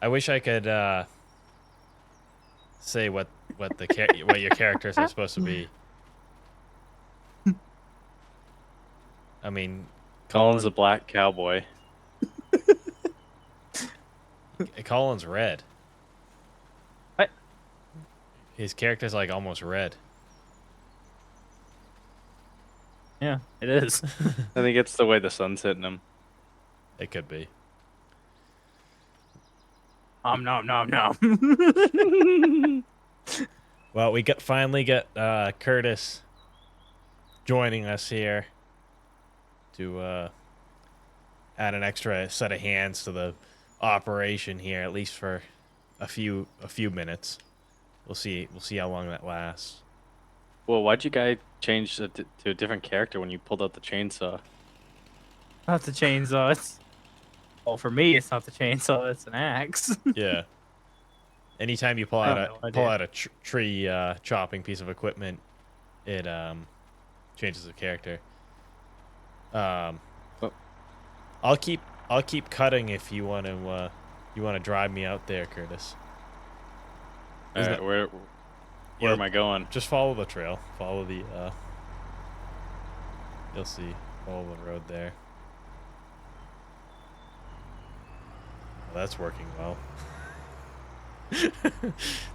I wish I could say what what your characters are supposed to be. I mean, Colin's a Colin black cowboy. Colin's red. What? His character's like almost red. Yeah, it is. I think it's the way the sun's hitting him. It could be. Nom nom nom. Well, we finally got Curtis joining us here to add an extra set of hands to the operation here, at least for a few minutes. We'll see how long that lasts. Well, why'd you guys change to a different character when you pulled out the chainsaw? Not the chainsaw. Well, for me, it's not the chainsaw. It's an axe. Yeah. Anytime you pull I out have no pull idea. out a tree chopping piece of equipment, it changes the character. Um, Oh. I'll keep cutting if you want to drive me out there, Curtis. All right, where am I going? Just follow the trail. Follow the you'll see. Follow the road there. Well, that's working well.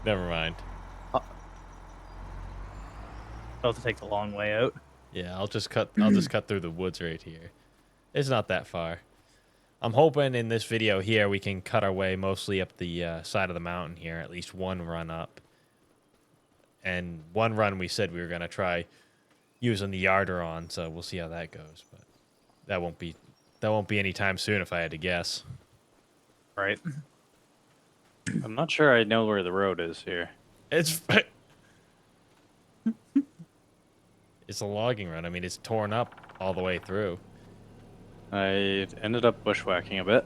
Never mind. I'll have to take the long way out. Yeah, I'll just cut through the woods right here. It's not that far. I'm hoping in this video here we can cut our way mostly up the side of the mountain here, at least one run up. And one run we said we were going to try using the yarder on, so we'll see how that goes. But that won't be anytime soon if I had to guess. Right. I'm not sure I know where the road is here. It's it's a logging run. I mean, it's torn up all the way through. I ended up bushwhacking a bit.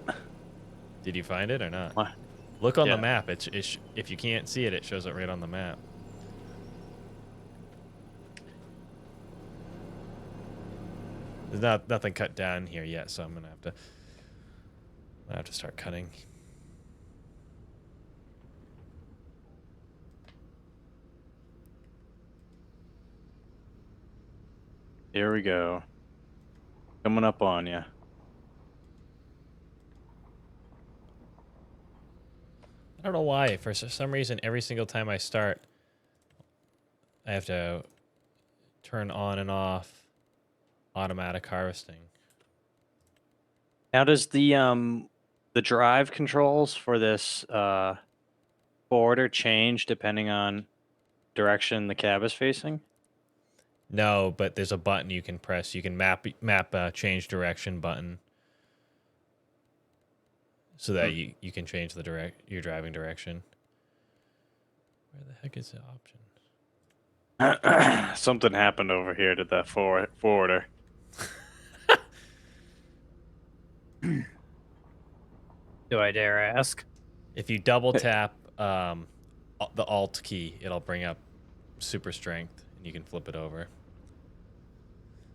Did you find it or not? What? Look on Yeah. the map. If you can't see it, it shows it right on the map. There's nothing cut down here yet, so I'm gonna have to start cutting. Here we go. Coming up on you. I don't know why. For some reason, every single time I start, I have to turn on and off automatic harvesting. Now, does the drive controls for this forwarder change depending on direction the cab is facing? No, but there's a button you can press. You can map change direction button, so that you can change your driving direction. Where the heck is the option? Something happened over here to that forwarder. Do I dare ask? If you double tap the Alt key, it'll bring up super strength, and you can flip it over.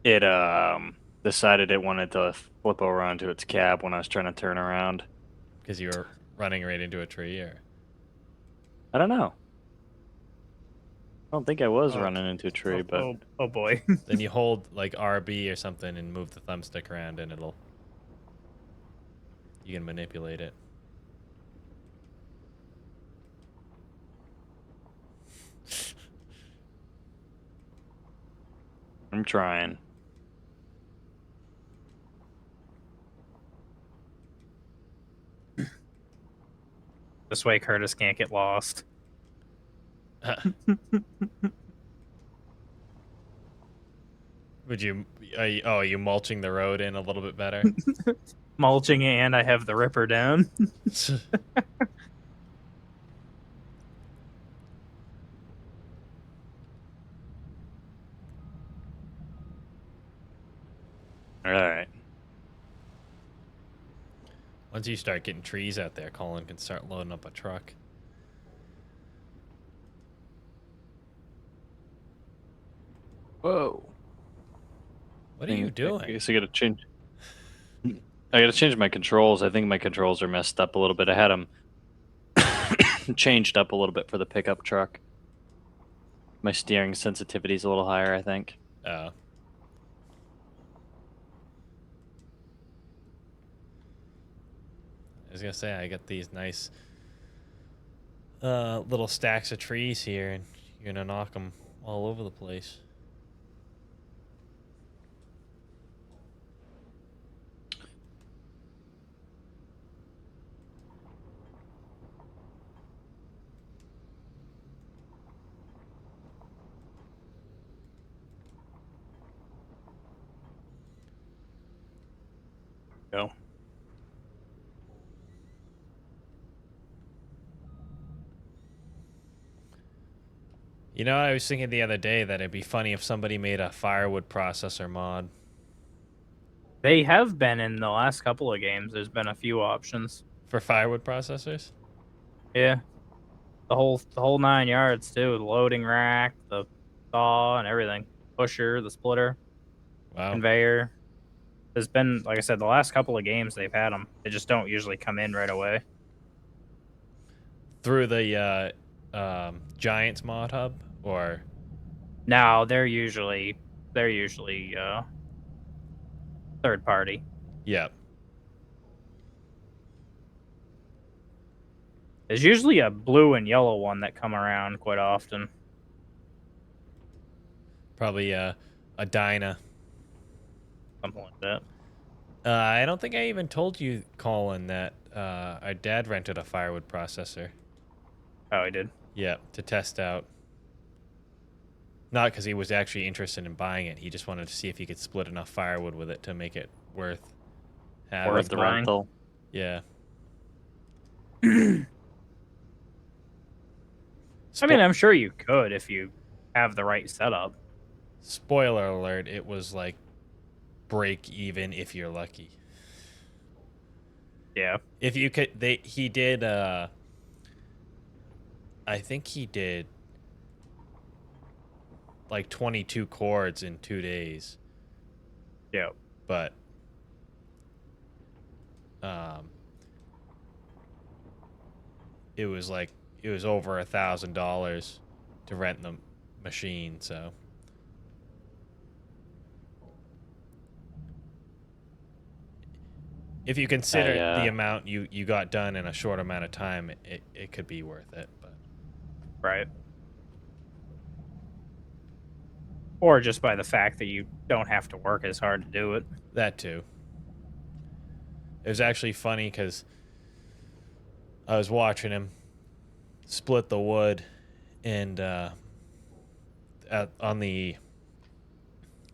It decided it wanted to flip over onto its cab when I was trying to turn around. Because you were running right into a tree, or I don't know. I don't think I was running into a tree, but Oh boy. then you hold like RB or something and move the thumbstick around, and you can manipulate it. I'm trying. This way Curtis can't get lost. Are you mulching the road in a little bit better? Mulching and I have the ripper down. All right. Once you start getting trees out there, Colin can start loading up a truck. Whoa. What are you doing? I guess I gotta change. I gotta change my controls. I think my controls are messed up a little bit. I had them changed up a little bit for the pickup truck. My steering sensitivity is a little higher, I think. Oh. I was gonna say I got these nice little stacks of trees here, and you're gonna knock them all over the place. Go. You know, I was thinking the other day that it'd be funny if somebody made a firewood processor mod. They have been in the last couple of games. There's been a few options. For firewood processors? Yeah, the whole 9 yards too. The loading rack, the saw, and everything. Pusher, the splitter, Wow. conveyor. There's been, like I said, the last couple of games they've had them. They just don't usually come in right away. Through the Giants mod hub, or Now they're usually third party. yeah, There's usually a blue and yellow one that come around quite often. probably a Dyna. Something like that. I don't think I even told you, Colin, that our dad rented a firewood processor. Oh, I did. Yeah, to test out. Not because he was actually interested in buying it. He just wanted to see if he could split enough firewood with it to make it worth having. Worth The buying. rental. Yeah. I mean, I'm sure you could if you have the right setup. Spoiler alert, it was like break even if you're lucky. Yeah. If you could, he did, I think he did like 22 chords in 2 days. Yeah. But it was over $1,000 to rent the machine, so if you consider the amount you got done in a short amount of time, it could be worth it. But Right. Or just by the fact that you don't have to work as hard to do it. that too. It was actually funny because I was watching him split the wood, and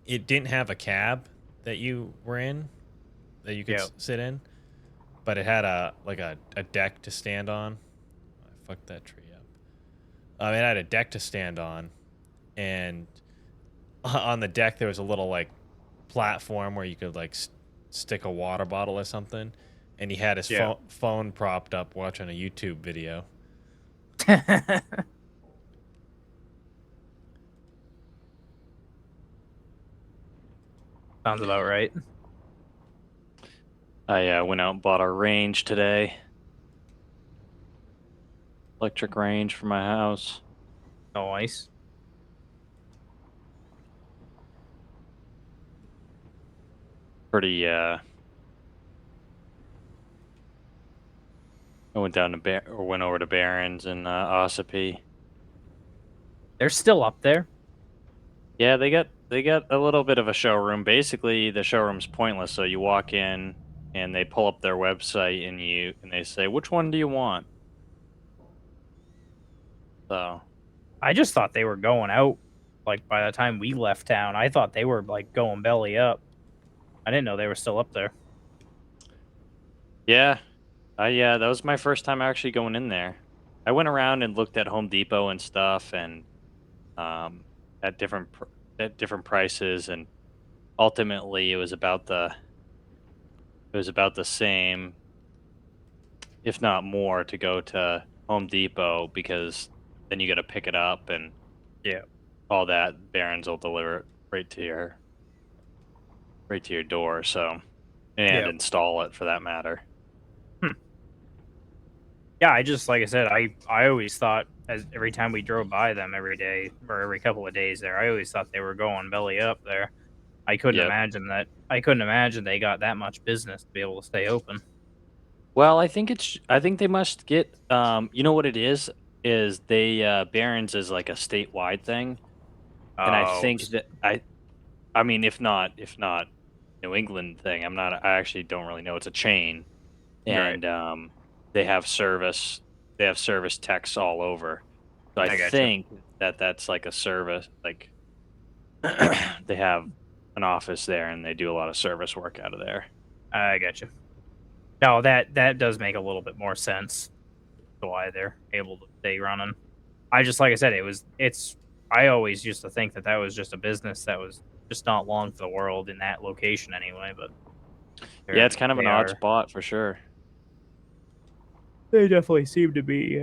it didn't have a cab that you were in, that you could sit in, but it had a deck to stand on. I fucked that tree up. It had a deck to stand on, and on the deck there was a little like platform where you could like stick a water bottle or something, and he had his phone propped up watching a YouTube video. Sounds about right. I went out and bought a range today. Electric range for my house. Nice. Pretty, I went over to Barron's in Ossipee. They're still up there. Yeah, they got a little bit of a showroom. Basically, the showroom's pointless. So you walk in and they pull up their website and they say, "Which one do you want?" So I just thought they were going out. Like by the time we left town, I thought they were like going belly up. I didn't know they were still up there. yeah, that was my first time actually going in there. I went around and looked at Home Depot and stuff, and at different prices, and ultimately it was about the same, if not more, to go to Home Depot, because then you got to pick it up and all that. Barron's will deliver it right to your door, so, and install it for that matter. Yeah, I just like I said, I always thought as every time we drove by them every day or every couple of days there, I always thought they were going belly up there. I couldn't Yep. imagine that. I couldn't imagine they got that much business to be able to stay open. Well, I think they must get you know what it is they Barron's is like a statewide thing, and I Oh, think that I mean if not New England thing. I actually don't really know. It's a chain, right. and they have service techs all over. So I I got you. think that that's like a service like they have an office there and they do a lot of service work out of there. I got you. No, that does make a little bit more sense to why they're able to stay running. I just like I said, it's. I always used to think that that was just a business that was just not long for the world in that location anyway. But Yeah, it's apparently kind of an they odd are. spot for sure. They definitely seem to be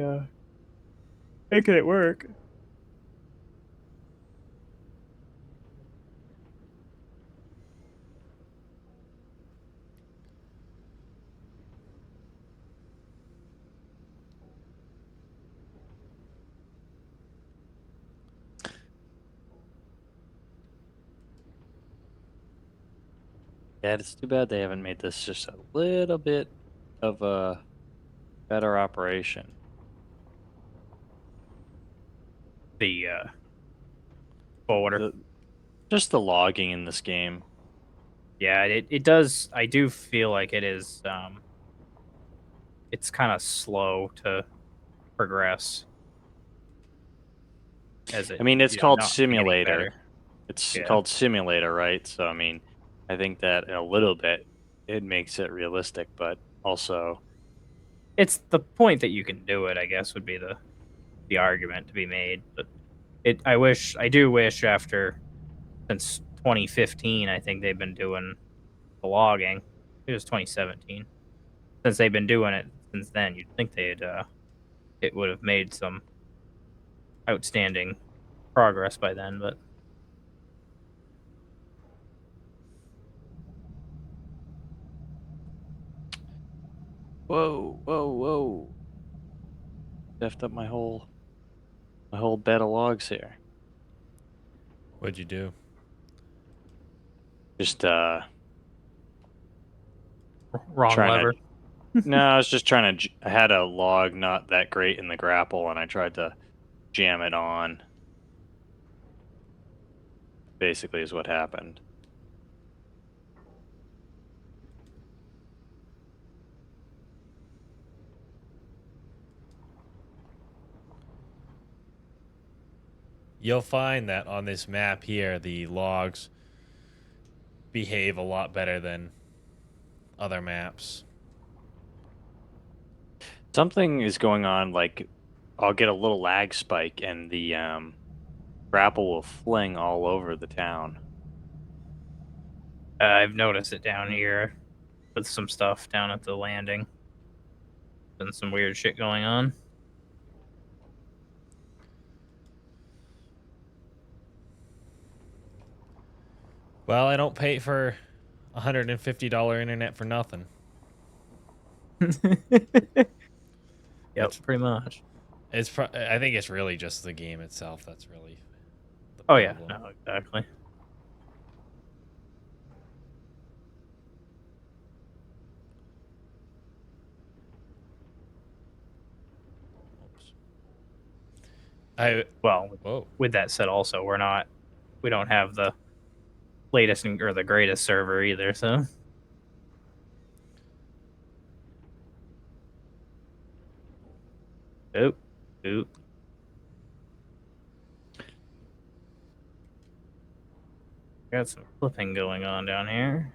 making it work. Yeah, it's too bad they haven't made this just a little bit of a better operation. The forwarder. The just the logging in this game. Yeah, it does. I do feel like it is. It's kind of slow to progress as I it, mean, it's called not be getting better. simulator. It's Yeah, called simulator, right? So I mean, I think that in a little bit it makes it realistic, but also it's the point that you can do it. I guess would be the argument to be made. But I do wish after since 2015, I think they've been doing the logging. It was 2017. Since they've been doing it since then, you'd think it would have made some outstanding progress by then. But whoa. Deft up my whole bed of logs here. What'd you do? Just wrong trying lever. to no, I was just trying to I had a log not that great in the grapple and I tried to jam it on. Basically is what happened. You'll find that on this map here, the logs behave a lot better than other maps. Something is going on like I'll get a little lag spike and the grapple will fling all over the town. I've noticed it down here with some stuff down at the landing. Been some weird shit going on. Well, I don't pay for $150 internet for nothing. Yep, It's pretty much. I think it's really just the game itself that's really the Oh yeah, problem. no, exactly. Oops. I Well, Whoa. with that said, also we don't have the latest or the greatest server either. So, oop, oop. Got some flipping going on down here.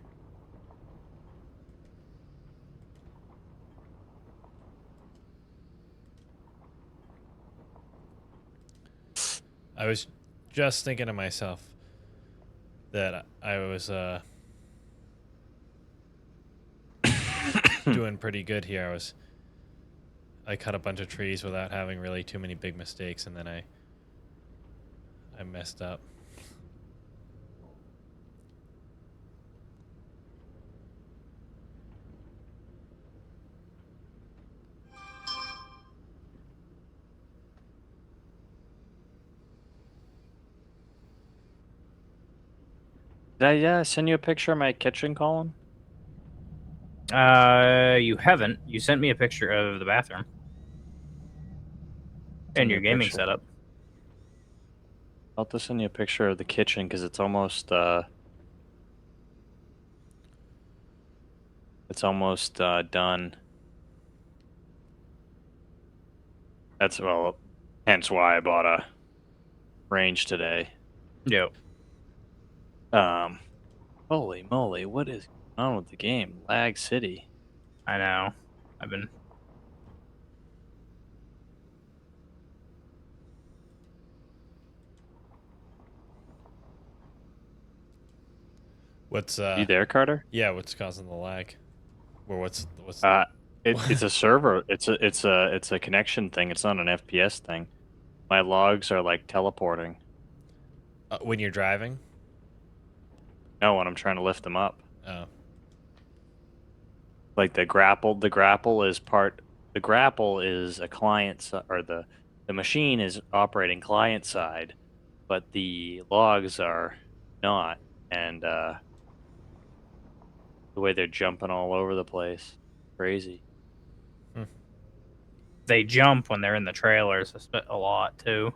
I was just thinking to myself that I was doing pretty good here. I cut a bunch of trees without having really too many big mistakes, and then I messed up. Did I send you a picture of my kitchen, Colin? You haven't. You sent me a picture of the bathroom Send and me your a gaming picture. setup. I'll have to send you a picture of the kitchen because it's almost done. That's well, hence why I bought a range today. Yep. Holy moly, what is going on with the game? Lag City. I know. I've been. What's You there, Carter? yeah, what's causing the lag? Or what's It's a server. It's a connection thing. It's not an FPS thing. My logs are like teleporting. when you're driving? No, when I'm trying to lift them up. Oh. Like the grapple is a client or the machine is operating client side, but the logs are not, and the way they're jumping all over the place, crazy. They jump when they're in the trailers a lot too.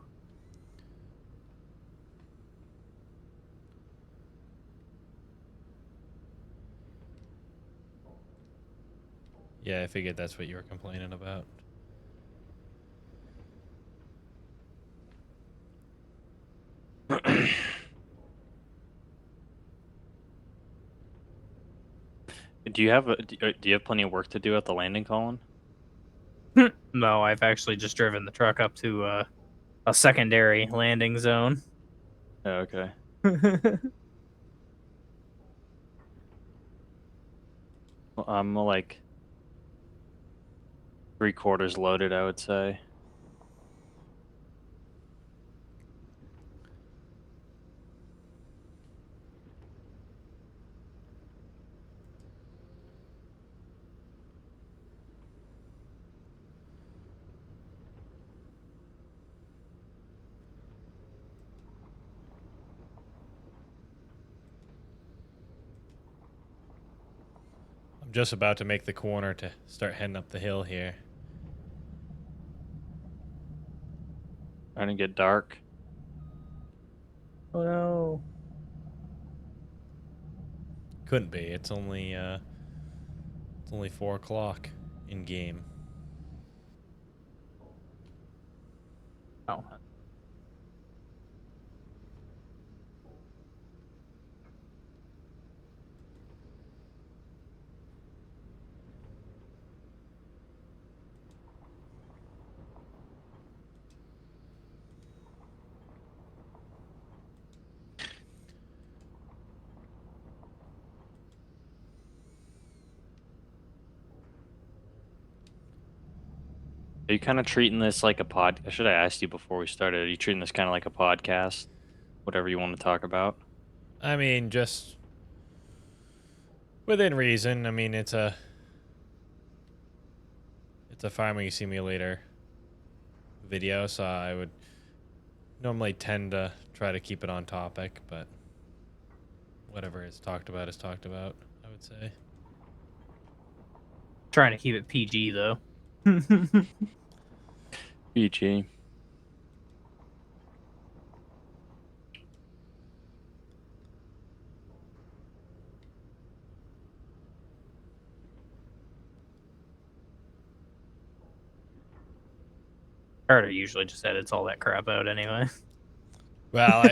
Yeah, I figured that's what you were complaining about. Do you have plenty of work to do at the landing, Colin? No, I've actually just driven the truck up to a secondary landing zone. Oh, okay. Well, I'm like 3/4 loaded, I would say. I'm just about to make the corner to start heading up the hill here. Starting to get dark. Oh no. Couldn't be. It's only 4 o'clock in game. Oh. Are you kind of treating this like a pod? Should I ask you before we started? Are you treating this kind of like a podcast? Whatever you want to talk about. I mean, just within reason. I mean, it's a farming simulator video, so I would normally tend to try to keep it on topic, but whatever is talked about is talked about, I would say. Trying to keep it PG though. PG. Carter usually just edits all that crap out anyway. Well,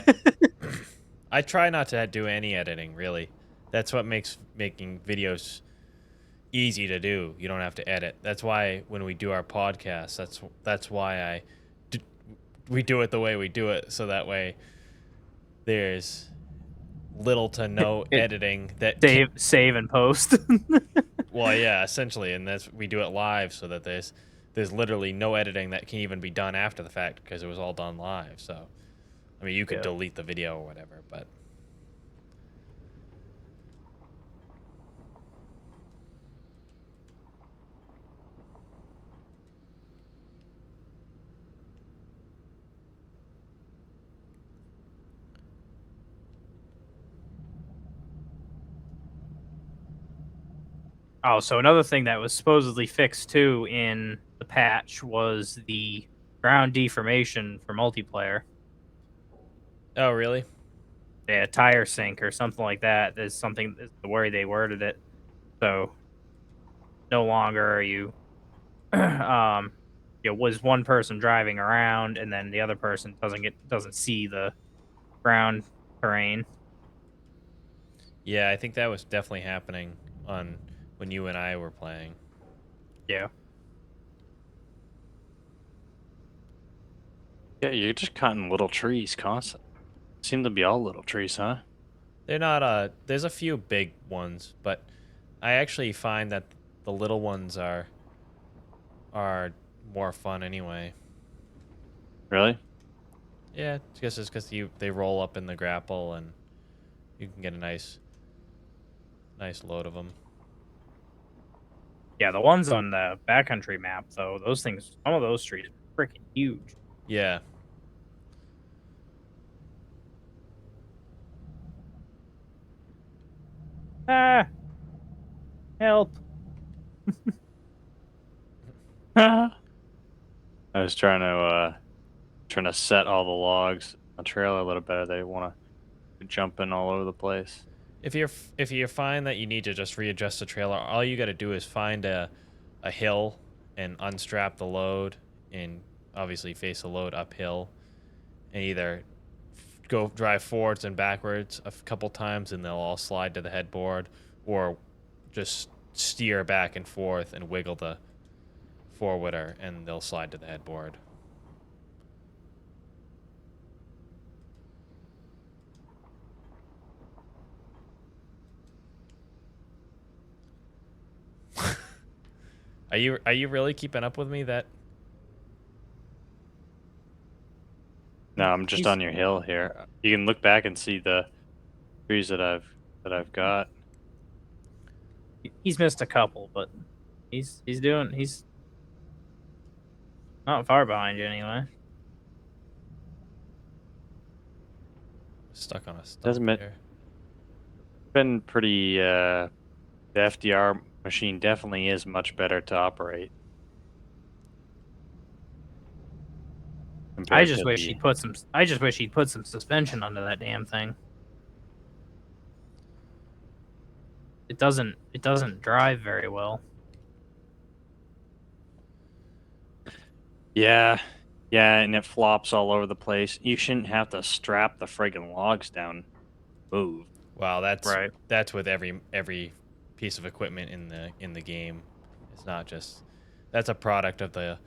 I try not to do any editing, really. That's what makes making videos easy to do. You don't have to edit. That's why when we do our podcast, that's why we do it the way we do it, so that way there's little to no It editing that save and post. well, yeah, essentially, and that's we do it live so that there's literally no editing that can even be done after the fact because it was all done live. So, I mean, you could Yeah. delete the video or whatever, but Oh, so another thing that was supposedly fixed too in the patch was the ground deformation for multiplayer. Oh, really? Yeah, tire sink or something like that is something is the way they worded it. So no longer are you was one person driving around and then the other person doesn't see the ground terrain. Yeah, I think that was definitely happening on when you and I were playing. Yeah. Yeah, you're just cutting little trees constantly. Seem to be all little trees, huh? They're not there's a few big ones, but I actually find that the little ones are more fun anyway. Really? Yeah, I guess it's because they roll up in the grapple and you can get a nice load of them. Yeah, the ones on the backcountry map though, those things some of those trees are freaking huge. Yeah. Ah, help. I was trying to set all the logs on the trailer a little better. They want to jump in all over the place. If you find that you need to just readjust the trailer, all you got to do is find a hill and unstrap the load and obviously face the load uphill and either go drive forwards and backwards a couple times and they'll all slide to the headboard, or just steer back and forth and wiggle the forwarder and they'll slide to the headboard. Are you really keeping up with me? That No, I'm just He's on your hill here. You can look back and see the trees that I've got. he's missed a couple, but he's not far behind you anyway. stuck on a stump Doesn't it here. been pretty the FDR machine definitely is much better to operate. I Compared just to wish the he'd put some suspension under that damn thing. It doesn't drive very well. Yeah. Yeah, and it flops all over the place. You shouldn't have to strap the friggin' logs down. Move. Wow, Right. that's with every piece of equipment in the game. It's not just that's a product of the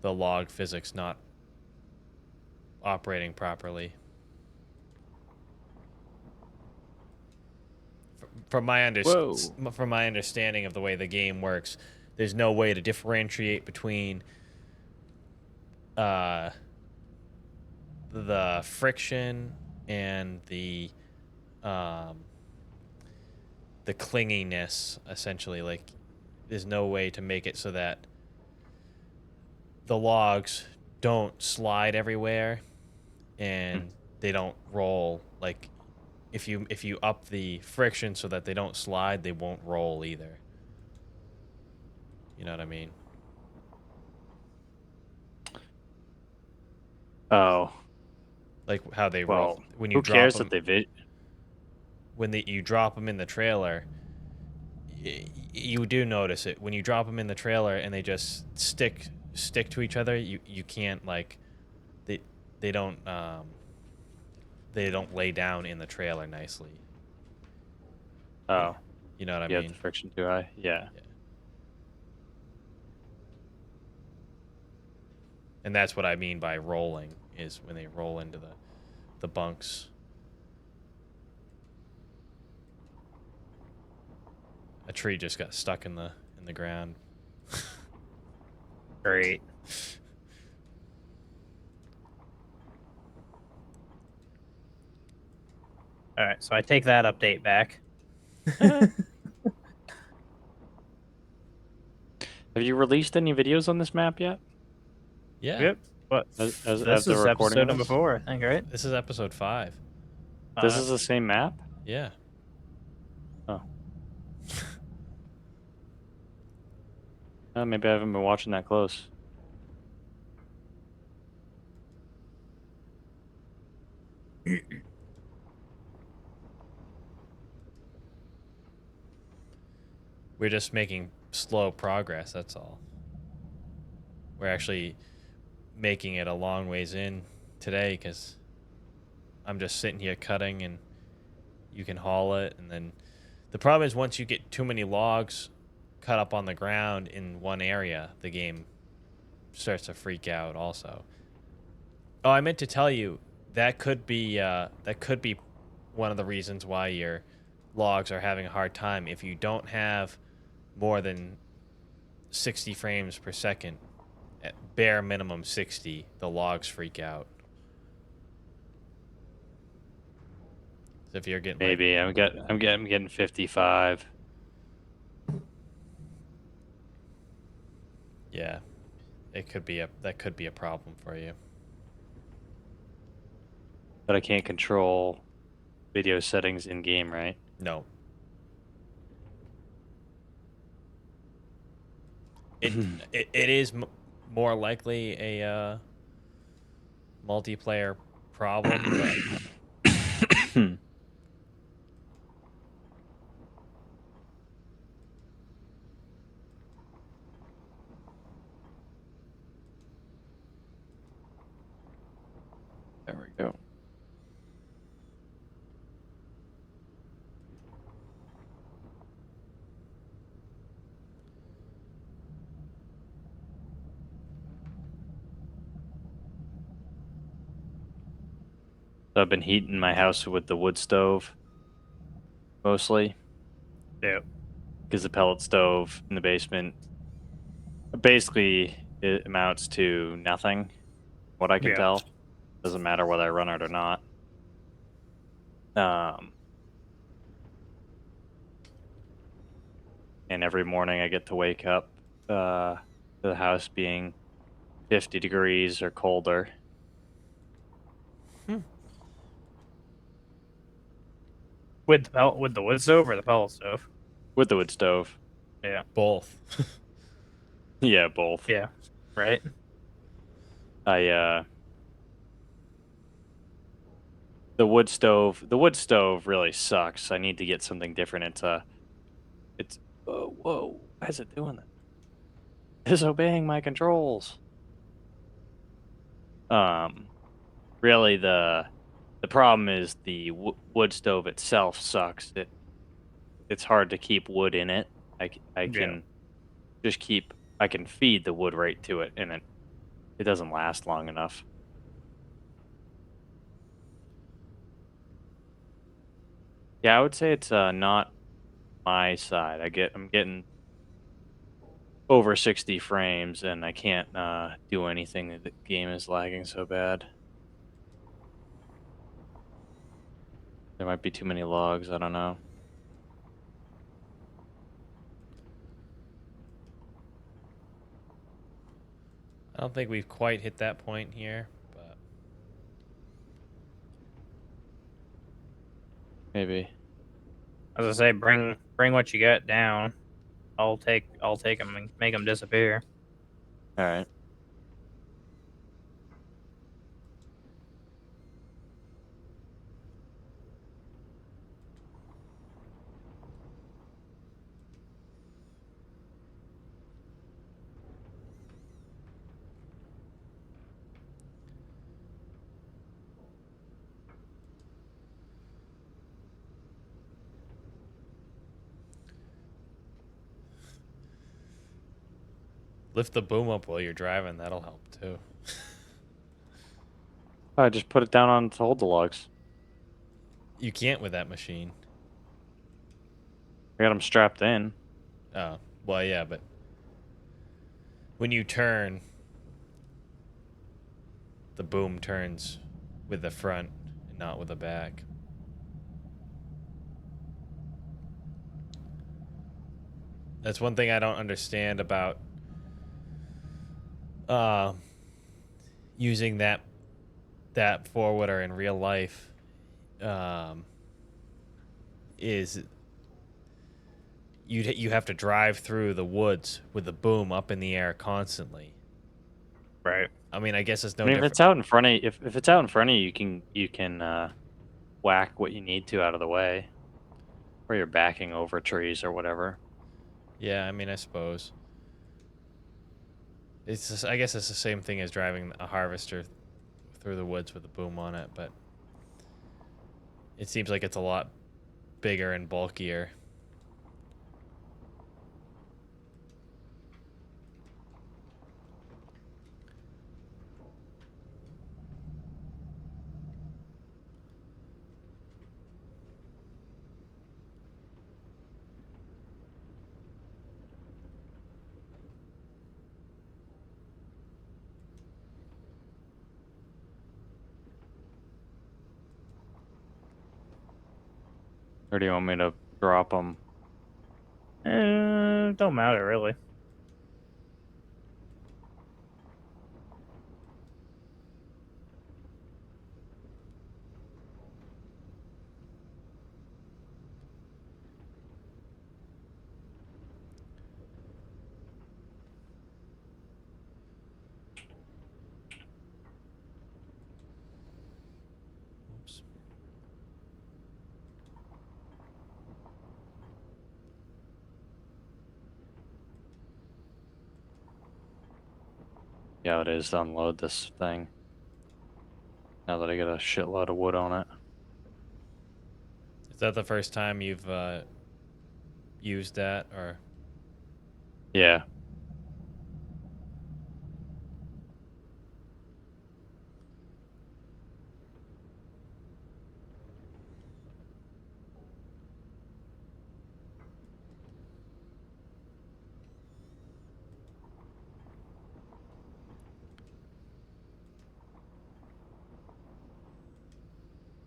log physics not operating properly. Whoa. From my understanding of the way the game works, there's no way to differentiate between uh, the friction and um, the clinginess. Essentially, like there's no way to make it so that the logs don't slide everywhere and they don't roll. Like if you up the friction so that they don't slide, they won't roll either. You know what I mean? Oh. Like how they roll Well, when you who drop cares them. that You drop them in the trailer, you do notice it when you drop them in the trailer and they just stick to each other. You can't like they they don't lay down in the trailer nicely. Oh, You know what I yeah, mean? the friction too high. Yeah. Yeah. And that's what I mean by rolling, is when they roll into the bunks. A tree just got stuck in the ground. Great. All right, so I take that update back. Have you released any videos on this map yet? Yeah. Yep. What? As This the is recording episode of number this? 4, I think, right? This is episode 5. This is the same map? Yeah. Oh. Maybe I haven't been watching that close. We're just making slow progress, that's all. We're actually making it a long ways in today because I'm just sitting here cutting and you can haul it. And then the problem is once you get too many logs cut up on the ground in one area, the game starts to freak out also. Oh, I meant to tell you that could be one of the reasons why your logs are having a hard time. If you don't have more than 60 frames per second, at bare minimum 60, the logs freak out. So if you're getting Maybe I'm getting 55. yeah, that could be a problem for you. But I can't control video settings in game, right? No. It is more likely a multiplayer problem, but There we go. So I've been heating my house with the wood stove mostly Yeah. because the pellet stove in the basement basically it amounts to nothing. What I can Yeah. tell, doesn't matter whether I run it or not. And every morning I get to wake up to the house being 50 degrees or colder. With the wood stove or the pellet stove? With the wood stove. Yeah. both. Yeah, both. Yeah. Right. I the wood stove really sucks. I need to get something different. It's whoa, why is it doing that? Disobeying my controls. Really the problem is the wood stove itself sucks. It's hard to keep wood in it. I can just keep I can feed the wood right to it, and it doesn't last long enough. Yeah, I would say it's not my side. I'm getting over 60 frames, and I can't do anything. The game is lagging so bad. There might be too many logs. I don't know. I don't think we've quite hit that point here, but Maybe. As I say, bring what you got down. I'll take them and make them disappear. All right. lift the boom up while you're driving. That'll help too. I just put it down on to hold the logs. You can't with that machine. I got them strapped in. Oh, well, yeah, but when you turn, the boom turns with the front and not with the back. That's one thing I don't understand about using that forwarder in real life. Is you have to drive through the woods with the boom up in the air constantly. Right. I mean, I guess it's no I mean, if different. it's out in front of you, if it's out in front of you, you can whack what you need to out of the way, or you're backing over trees or whatever. Yeah, I mean, I suppose I guess it's the same thing as driving a harvester through the woods with a boom on it, but it seems like it's a lot bigger and bulkier. Or do you want me to drop them? Don't matter really. Oops. Yeah, it is to unload this thing. Now that I got a shitload of wood on it. Is that the first time you've used that, or? Yeah.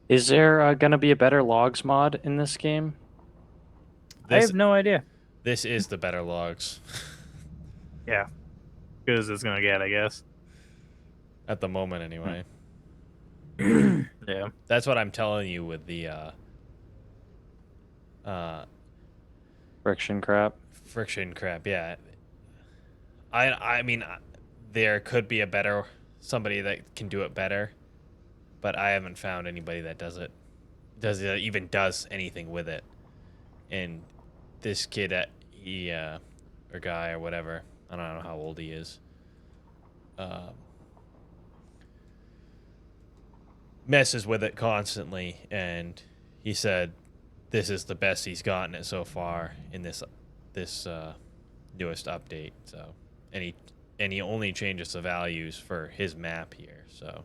Is there gonna be a better logs mod in this game? I This have no idea. this is the better logs. Yeah. Good as it's gonna get, I guess. At the moment, anyway. Yeah. That's what I'm telling you with the Friction crap. friction crap. Yeah. I mean, there could be a better somebody that can do it better, but I haven't found anybody that even does anything with it. And this kid, he or guy or whatever, I don't know how old he is. Messes with it constantly, and he said this is the best he's gotten it so far in this newest update. So, and he only changes the values for his map here. So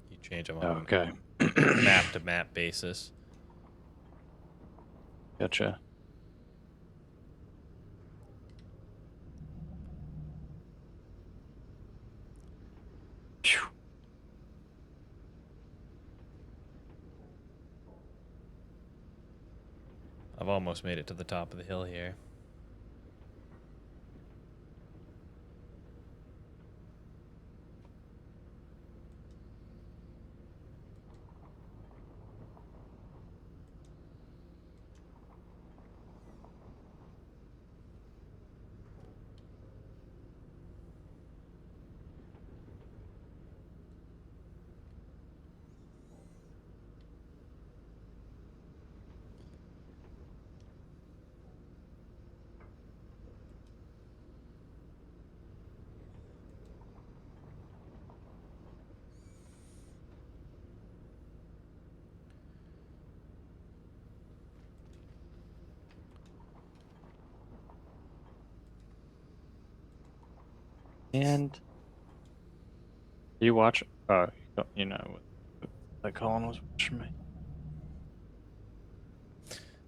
you change them on Okay. a map to map basis. Gotcha. Phew. I've almost made it to the top of the hill here. And you watch? You know what that Colin was watching me.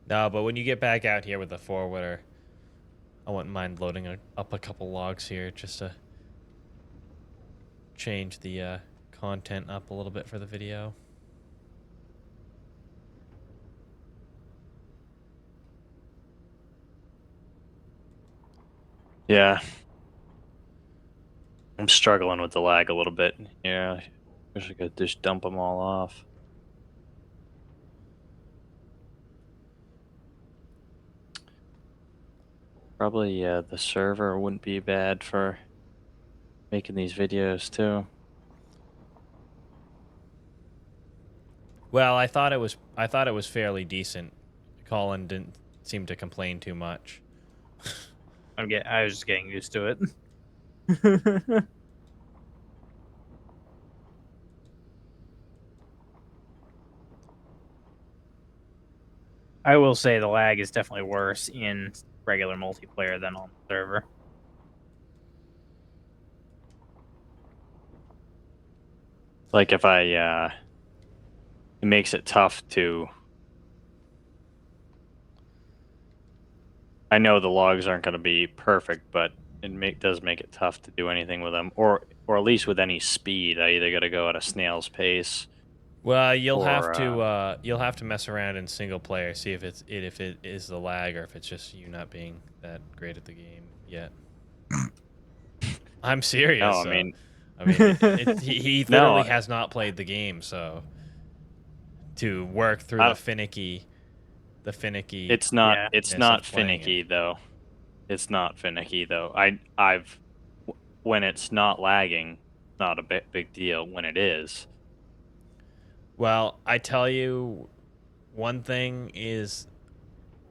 No, but when you get back out here with the forwarder, I wouldn't mind loading up a couple logs here just to change the content up a little bit for the video. Yeah. I'm struggling with the lag a little bit. Yeah. Wish I could just dump them all off. Probably the server wouldn't be bad for making these videos too. Well, I thought it was fairly decent. Colin didn't seem to complain too much. I was just getting used to it. I will say the lag is definitely worse in regular multiplayer than on the server. Like if it makes it tough to. I know the logs aren't going to be perfect, but does make it tough to do anything with them, or at least with any speed. I either got to go at a snail's pace. Well, you'll have Or, to mess around in single player, see if if it is the lag or if it's just you not being that great at the game yet. I'm serious. No, I mean, he literally no, has not played the game, so to work through I, the finicky. it's not. Yeah. It's Of not playing it. finicky though. It's not finicky though. When it's not lagging, not a big deal. When it is, Well, I tell you, one thing is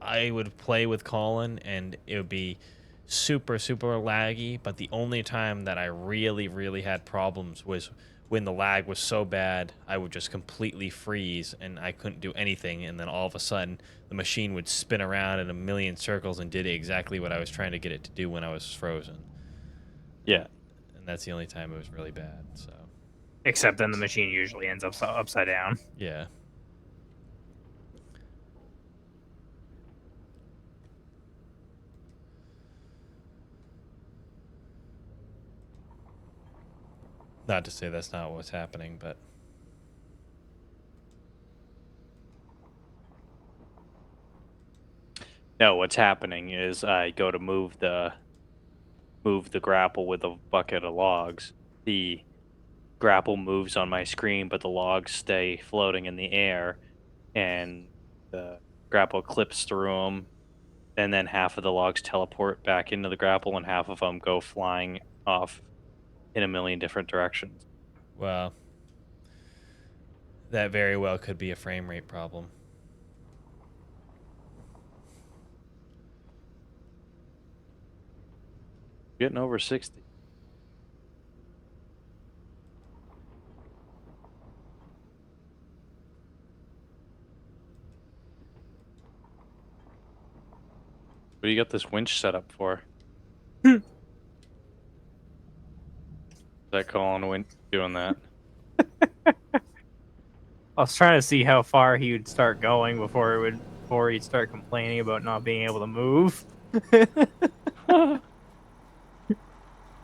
I would play with Colin and it would be super, super laggy. But the only time that I really, really had problems was when the lag was so bad, I would just completely freeze and I couldn't do anything. And then all of a sudden, the machine would spin around in a million circles and did exactly what I was trying to get it to do when I was frozen. yeah. And that's the only time it was really bad. So, Except then the machine usually ends up upside down. yeah. Not to say that's not what's happening, but No, what's happening is I go to move the grapple with a bucket of logs. The grapple moves on my screen, but the logs stay floating in the air, and the grapple clips through them, and then half of the logs teleport back into the grapple, and half of them go flying off in a million different directions. well, that very well could be a frame rate problem. Getting over 60. What do you got this winch set up for? Is that Colin doing that? I was trying to see how far he would start going before he'd start complaining about not being able to move.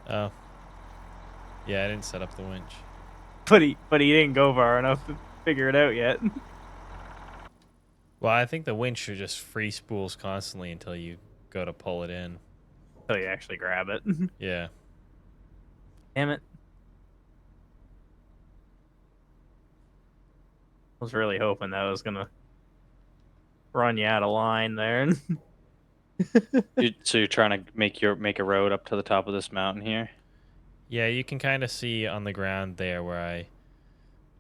Oh. Yeah, I didn't set up the winch. But he didn't go far enough to figure it out yet. Well, I think the winch should just free spools constantly until you go to pull it in. Until you actually grab it. Yeah. Damn it. I was really hoping that was gonna run you out of line there. So you're trying to make a road up to the top of this mountain here? Yeah, you can kind of see on the ground there where I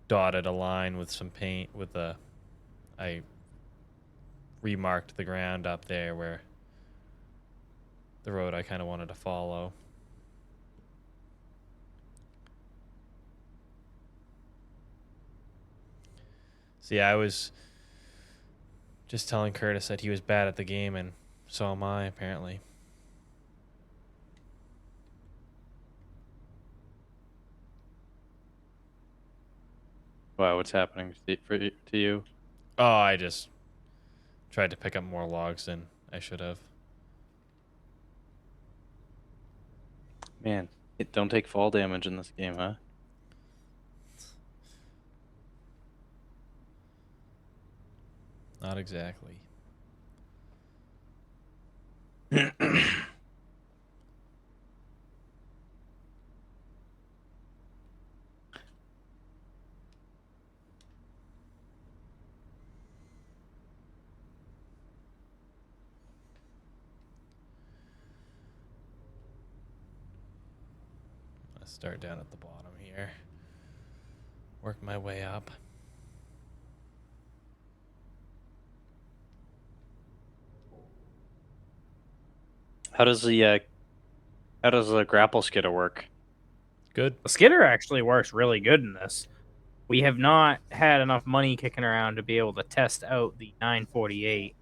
dotted a line with some paint I remarked the ground up there where the road I kind of wanted to follow. See, I was just telling Curtis that he was bad at the game, and so am I, apparently. Wow, what's happening to you? Oh, I just tried to pick up more logs than I should have. Man, don't take fall damage in this game, huh? Not exactly. gonna start down at the bottom here. Work my way up. How does the grapple skidder work? Good. The skidder actually works really good in this. We have not had enough money kicking around to be able to test out the 948,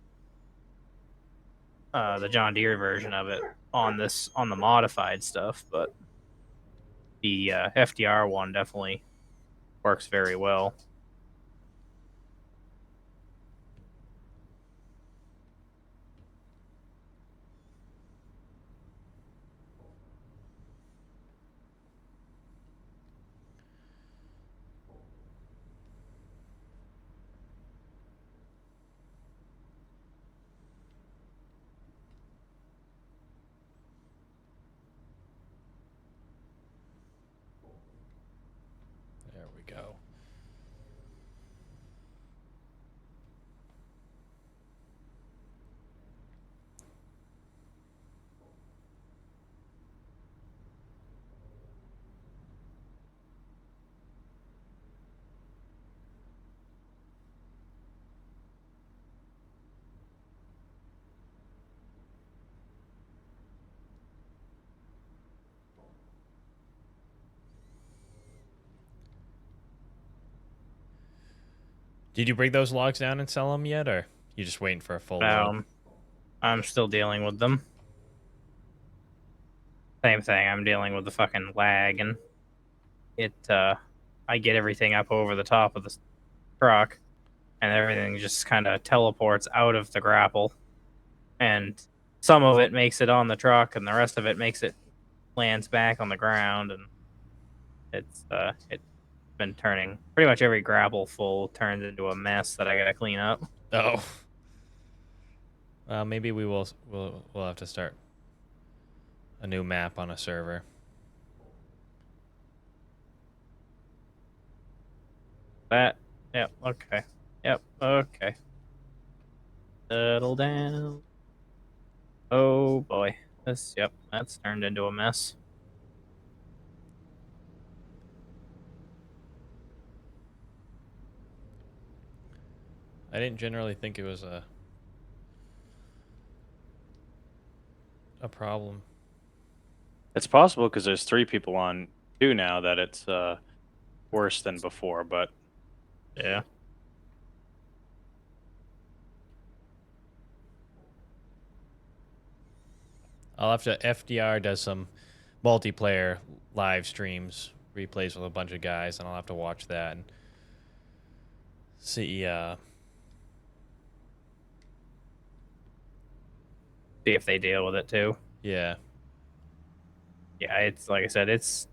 the John Deere version of it on the modified stuff, but the FDR one definitely works very well. There we go. Did you break those logs down and sell them yet, or you just waiting for a full load? I'm still dealing with them. Same thing. I'm dealing with the fucking lag, and I get everything up over the top of the truck, and everything just kind of teleports out of the grapple, and some of it makes it on the truck, and the rest of it lands back on the ground, and it's been turning pretty much every grapple full turns into a mess that I gotta clean up. Oh. Well, maybe we'll have to start a new map on a server. Yep, okay. Yep, okay. Settle down. Oh boy. That's turned into a mess. I didn't generally think it was a problem. It's possible because there's 3 people on 2 now that it's worse than before, but Yeah. I'll have to FDR does some multiplayer live streams, replays with a bunch of guys, and I'll have to watch that and see. See if they deal with it too. Yeah. Yeah, it's like I said, it's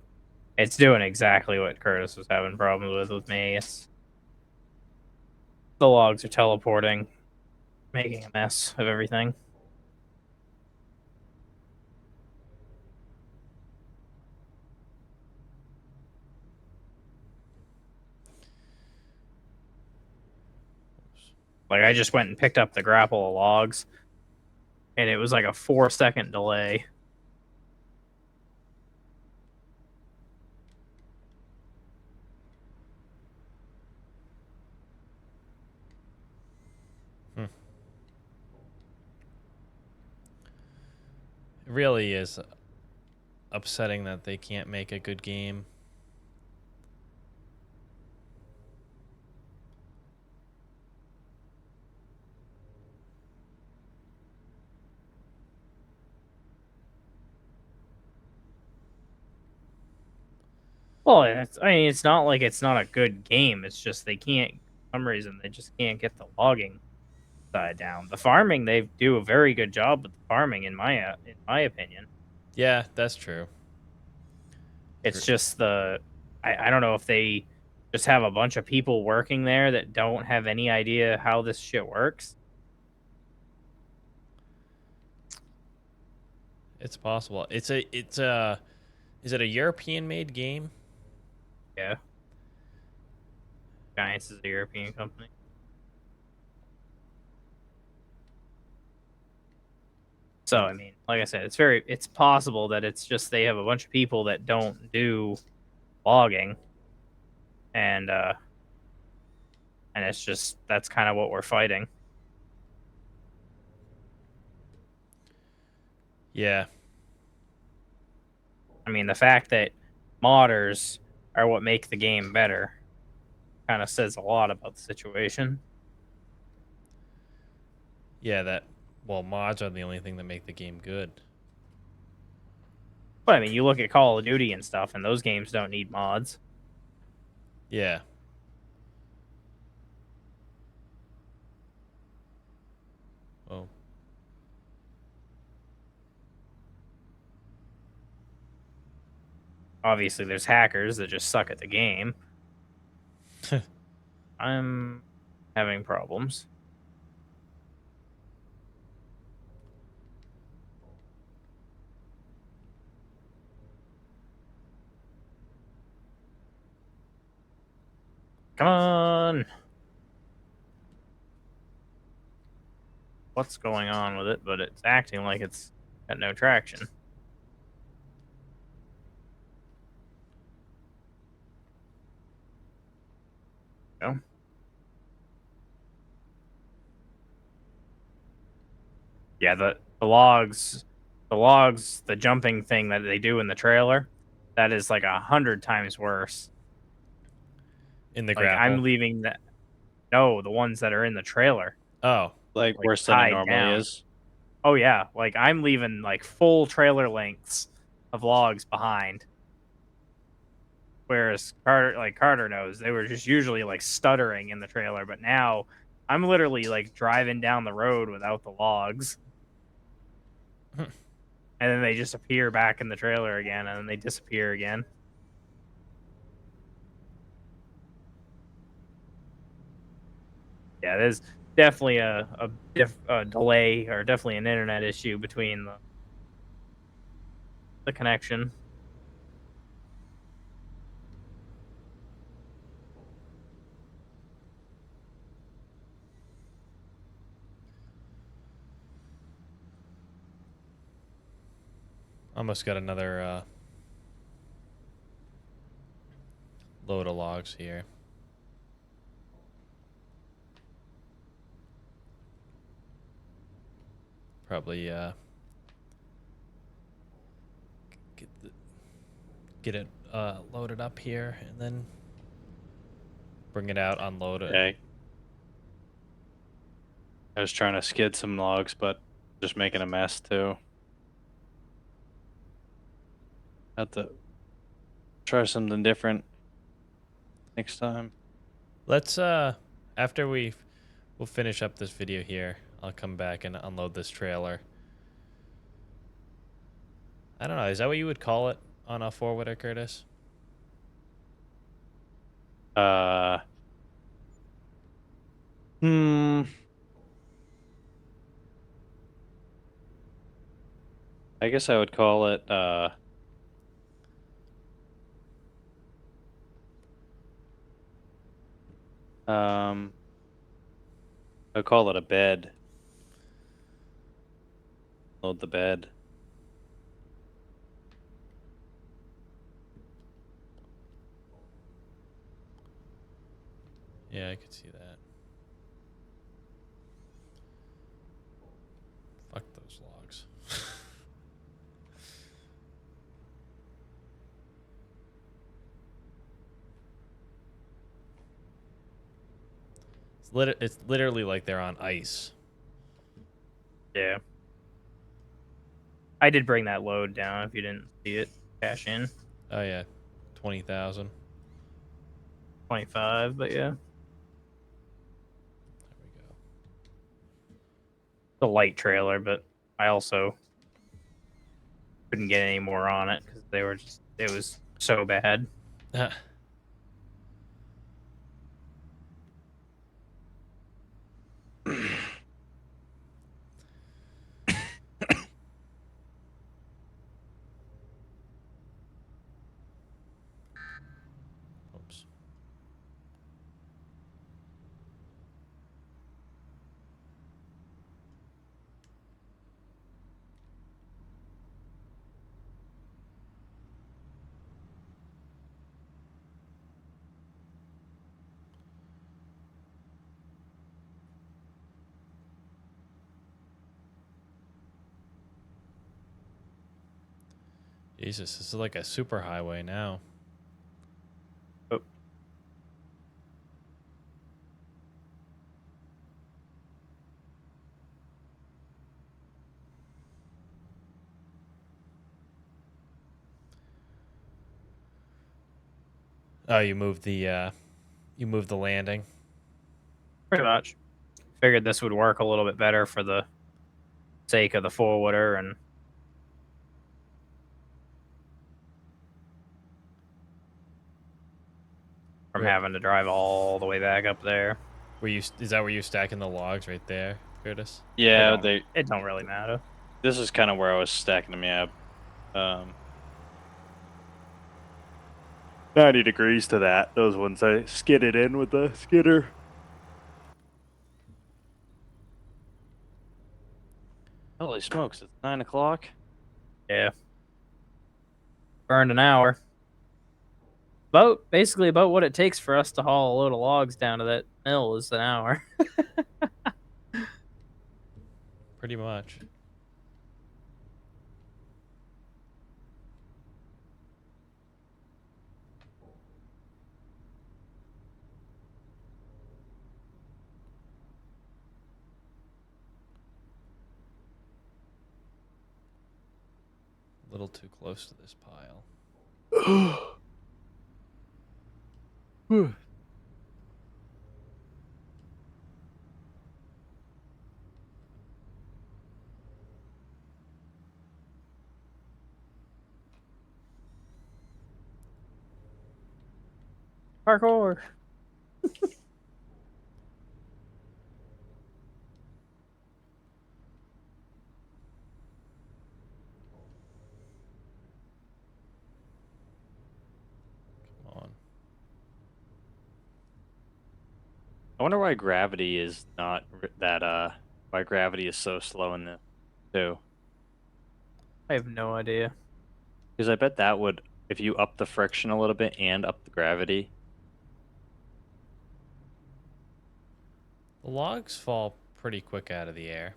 doing exactly what Curtis was having problems with me. It's the logs are teleporting, making a mess of everything. Like I just went and picked up the grapple of logs, and it was like a 4-second delay. It really is upsetting that they can't make a good game. Well, it's not like it's not a good game. It's just they can't, for some reason, they just can't get the logging side down. The farming, they do a very good job with the farming, in my opinion. Yeah, that's true. It's just I don't know if they just have a bunch of people working there that don't have any idea how this shit works. It's possible. Is it a European made game? Yeah. Giants is a European company. So I mean, like I said, it's possible that it's just they have a bunch of people that don't do logging, and it's just that's kind of what we're fighting. Yeah. I mean, the fact that modders are what make the game better kind of says a lot about the situation. Yeah, that. Well, mods are the only thing that make the game good. But I mean, you look at Call of Duty and stuff, and those games don't need mods. Yeah. Oh. Obviously, there's hackers that just suck at the game. I'm having problems. Come on. What's going on with it? But it's acting like it's got no traction. No. Yeah, the logs, the jumping thing that they do in the trailer, that is like 100 times worse. In the Like grapple. I'm leaving that. No, the ones that are in the trailer, Oh. Like like worse than it tied normally down. is. Oh yeah, like I'm leaving like full trailer lengths of logs behind. Whereas Carter knows, they were just usually like stuttering in the trailer, but now I'm literally like driving down the road without the logs. And then they just appear back in the trailer again, and then they disappear again. Yeah, there's definitely a delay, or definitely an internet issue between the connection. Almost got another load of logs here. Probably get it loaded up here and then bring it out, unload it. Okay. I was trying to skid some logs, but just making a mess too. Have to try something different next time. Let's after we'll finish up this video here, I'll come back and unload this trailer. I don't know, is that what you would call it on a forwarder, Curtis? Hmm. I guess I would call it I'd call it a bed. Load the bed. Yeah, I could see that. Fuck those logs. It's literally like they're on ice. Yeah. I did bring that load down if you didn't see it. Cash in. Oh yeah, 20,000. 25, but yeah. There we go. The light trailer, but I also couldn't get any more on it because it was so bad. Oops. Jesus, this is like a super highway now. Oh. Oh, you moved the landing. Pretty much. Figured this would work a little bit better for the sake of the forwarder and from Where- having to drive all the way back up there. Is that where you're stacking the logs right there, Curtis? Yeah, It don't really matter. This is kind of where I was stacking them up. 90 degrees to that. Those ones I skidded in with the skidder. Holy smokes! It's 9 o'clock. Yeah. Burned an hour. Basically about what it takes for us to haul a load of logs down to that mill is an hour. Pretty much. A little too close to this pile. Parkour. Come on. I wonder why gravity is not that. Why gravity is so slow in this too. I have no idea. Because I bet that would, if you up the friction a little bit and up the gravity. The logs fall pretty quick out of the air.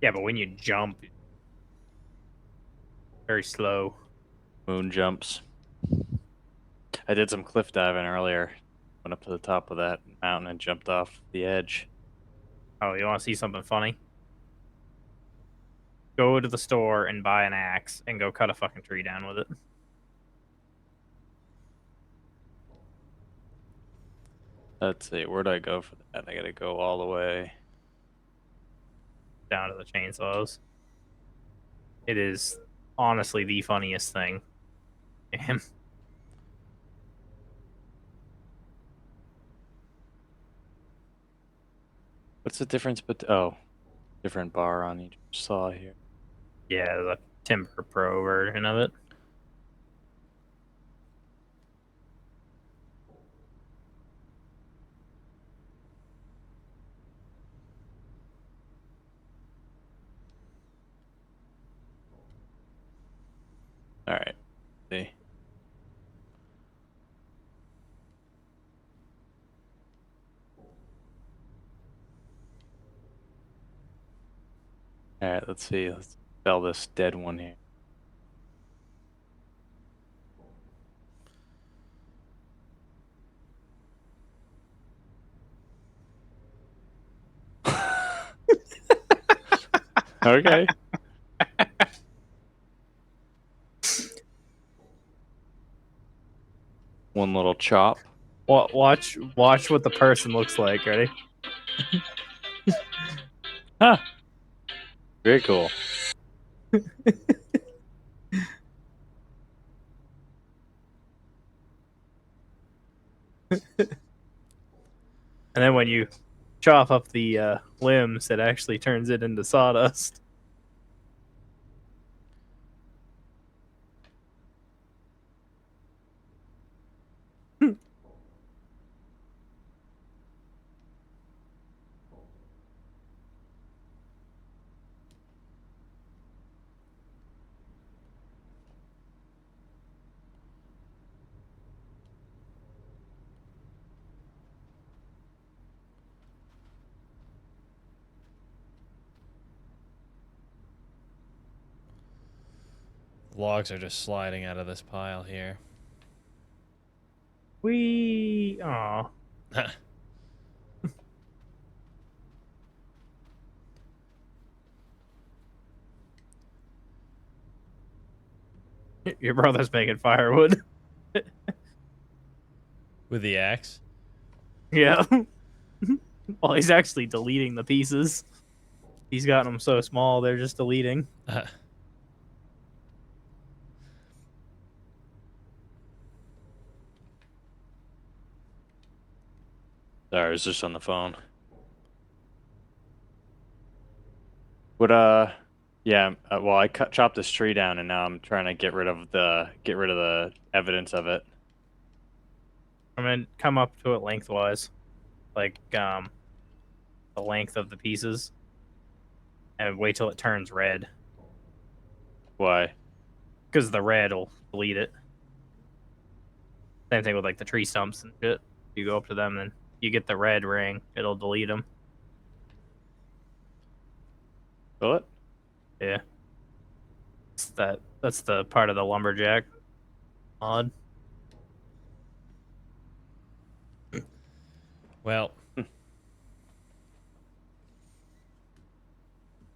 Yeah, but when you jump, very slow. Moon jumps. I did some cliff diving earlier. Went up to the top of that mountain and jumped off the edge. Oh, you want to see something funny? Go to the store and buy an axe and go cut a fucking tree down with it. Let's see, where'd I go for that? I gotta go all the way. Down to the chainsaws. It is honestly the funniest thing. Damn. What's the difference? Oh, different bar on each saw here. Yeah, the Timber Pro version of it. All right. See. All right, let's see. Let's fell this dead one here. Okay. One little chop. Watch what the person looks like. Ready? Huh. Very cool. And then when you chop up the limbs, it actually turns it into sawdust. Logs are just sliding out of this pile here. Aw. Your brother's making firewood. With the axe. Yeah. Well, he's actually deleting the pieces. He's gotten them so small, they're just deleting. Sorry, I was just on the phone. What yeah, well, I chopped this tree down, and now I'm trying to get rid of the evidence of it. I'm gonna come up to it lengthwise, like the length of the pieces, and wait till it turns red, Why? because the red will delete it. Same thing with like the tree stumps and shit. You go up to them, and you get the red ring, it'll delete them. Will it? Yeah, that's the part of the lumberjack mod. Well,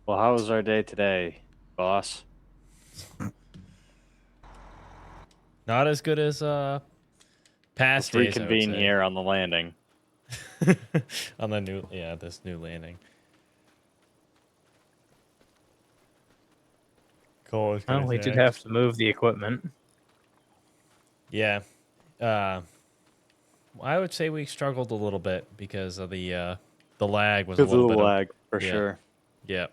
Well, how was our day today, boss? not as good as past Let's days, I would reconvene say. here on the landing. On the new, this new landing. Cool. Well, we did have to move the equipment. Yeah. I would say we struggled a little bit because of the lag was a Because of little the bit lag, for yeah. sure. Yeah.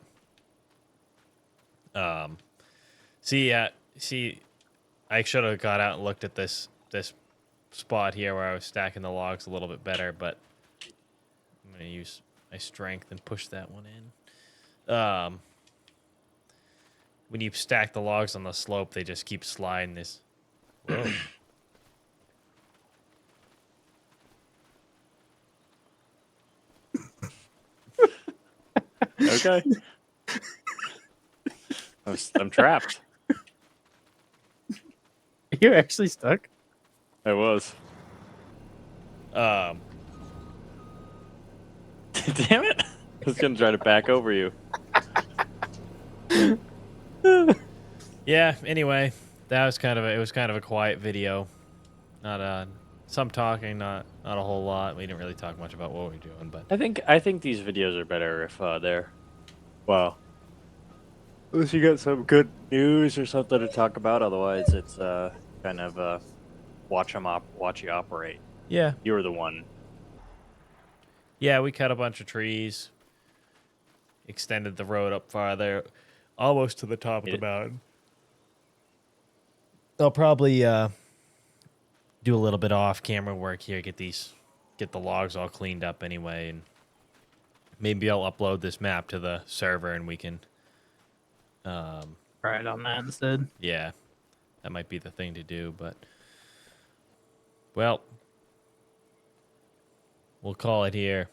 See, I should have got out and looked at this spot here where I was stacking the logs a little bit better, but I'm gonna use my strength and push that one in. When you stack the logs on the slope, they just keep sliding this. Whoa. Okay. I'm trapped. You're actually stuck. I was. Um, Damn it! I was gonna try to back over you. yeah. Anyway, that was it was kind of a quiet video. Not some talking, not a whole lot. We didn't really talk much about what we're doing, but I think these videos are better if they're, well, unless you got some good news or something to talk about. Otherwise, it's kind of watch you operate. yeah, You're the one. yeah. We cut a bunch of trees, extended the road up farther, almost to the top of the mountain. I'll probably do a little bit of off-camera work here, get the logs all cleaned up anyway, and maybe I'll upload this map to the server and we can Right on that instead. yeah, that might be the thing to do, but well, we'll call it here.